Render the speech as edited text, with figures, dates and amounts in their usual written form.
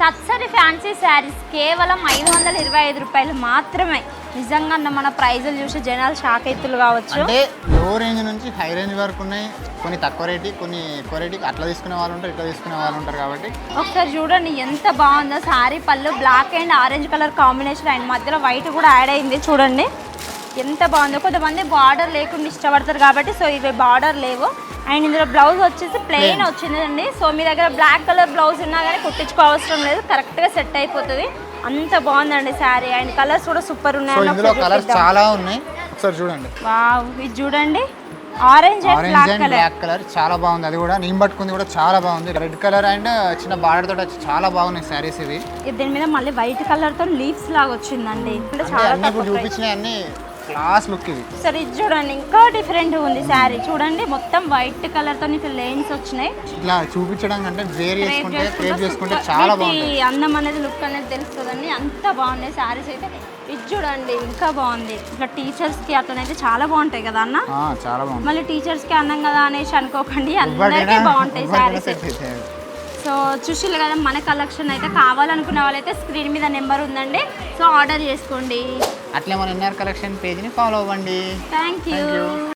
సత్సరి fancy saris కేవలం 525 రూపాయలు మాత్రమే. నిజంగా మన ప్రైజులు చూసి జనాలు షాక్ అవుతులు కావచ్చు. అంటే లో రేంజ్ నుంచి హై రేంజ్ వరకు ఉన్నాయి. కొన్ని తక్కువ రేటు, కొన్ని ఎక్కువ రేటుకి అట్లా తీసుకునే వాళ్ళు ఉంటారు, ఇట్లా తీసుకునే వాళ్ళు ఉంటారు. కాబట్టి ఒకసారి చూడండి ఎంత బాగుందో. శారీ పళ్ళు black and orange colour combination and మధ్యలో వైట్ కూడా యాడ్ అయింది. చూడండి ఎంత బాగుందో. కొంతమంది బార్డర్ లేకుండా ఇష్టపడతారు కాబట్టి సో ఇవి బార్డర్ లేవు. అండ్ ఇందులో బ్లౌజ్ వచ్చేసి ప్లెయిన్ వచ్చిందండి. సో మీ దగ్గర బ్లాక్ కలర్ బ్లౌజ్ ఉన్నా కానీ కుట్టించుకోవసరం లేదు, కరెక్ట్గా సెట్ అయిపోతుంది. అంత బాగుందండి శారీ. అండ్ కలర్స్ కూడా సూపర్ ఉన్నాయి. ఇందులో కలర్స్ చాలా ఉన్నాయి, ఒకసారి చూడండి. వావ్, ఇది చూడండి ఆరెంజ్ అండ్ బ్లాక్ కలర్ చాలా బాగుంది. అది కూడా నేను పట్టుకుంది కూడా చాలా బాగుంది. రెడ్ కలర్ అండ్ చిన్న బార్డర్ తోటి వచ్చి చాలా బాగున్నాయి శారీస్ ఇవి. దీని మీద మళ్ళీ వైట్ కలర్ తో లీవ్స్ లాగా వచ్చిందండి. చాలా చూపించినాయి అన్ని క్లాస్ లుక్ ఇది. సరే ఇది చూడండి ఇంకా డిఫరెంట్ ఉంది శారీ. చూడండి మొత్తం వైట్ కలర్ తో ఇట్లా లైన్స్ వచ్చినాయి. ఇట్లా చూపించడం కంటే వేర్ చేసుకుంటే క్రేప్ చేసుకుంటే చాలా బాగుంది. అందం అనేది లుక్ అనేది తెలుస్తుందండి. అంత బాగున్నాయి శారీస్ అయితే. ఇది చూడండి ఇంకా బాగుంది. ఇట్లా టీచర్స్ కి అట్లనైతే చాలా బాగుంటాయి కదా అన్న. చాలా బాగుంది. మళ్ళీ టీచర్స్ కి అన్నం కదా అనేసి అనుకోకండి, అందరికీ బాగుంటాయి శారీస్. సో చూసిల్లు కదా మన కలెక్షన్ అయితే. కావాలనుకునే వాళ్ళైతే స్క్రీన్ మీద నెంబర్ ఉందండి, సో ఆర్డర్ చేసుకోండి. అట్లే మన ఎన్ఆర్ కలెక్షన్ పేజ్ని ఫాలో అవ్వండి. Thank you.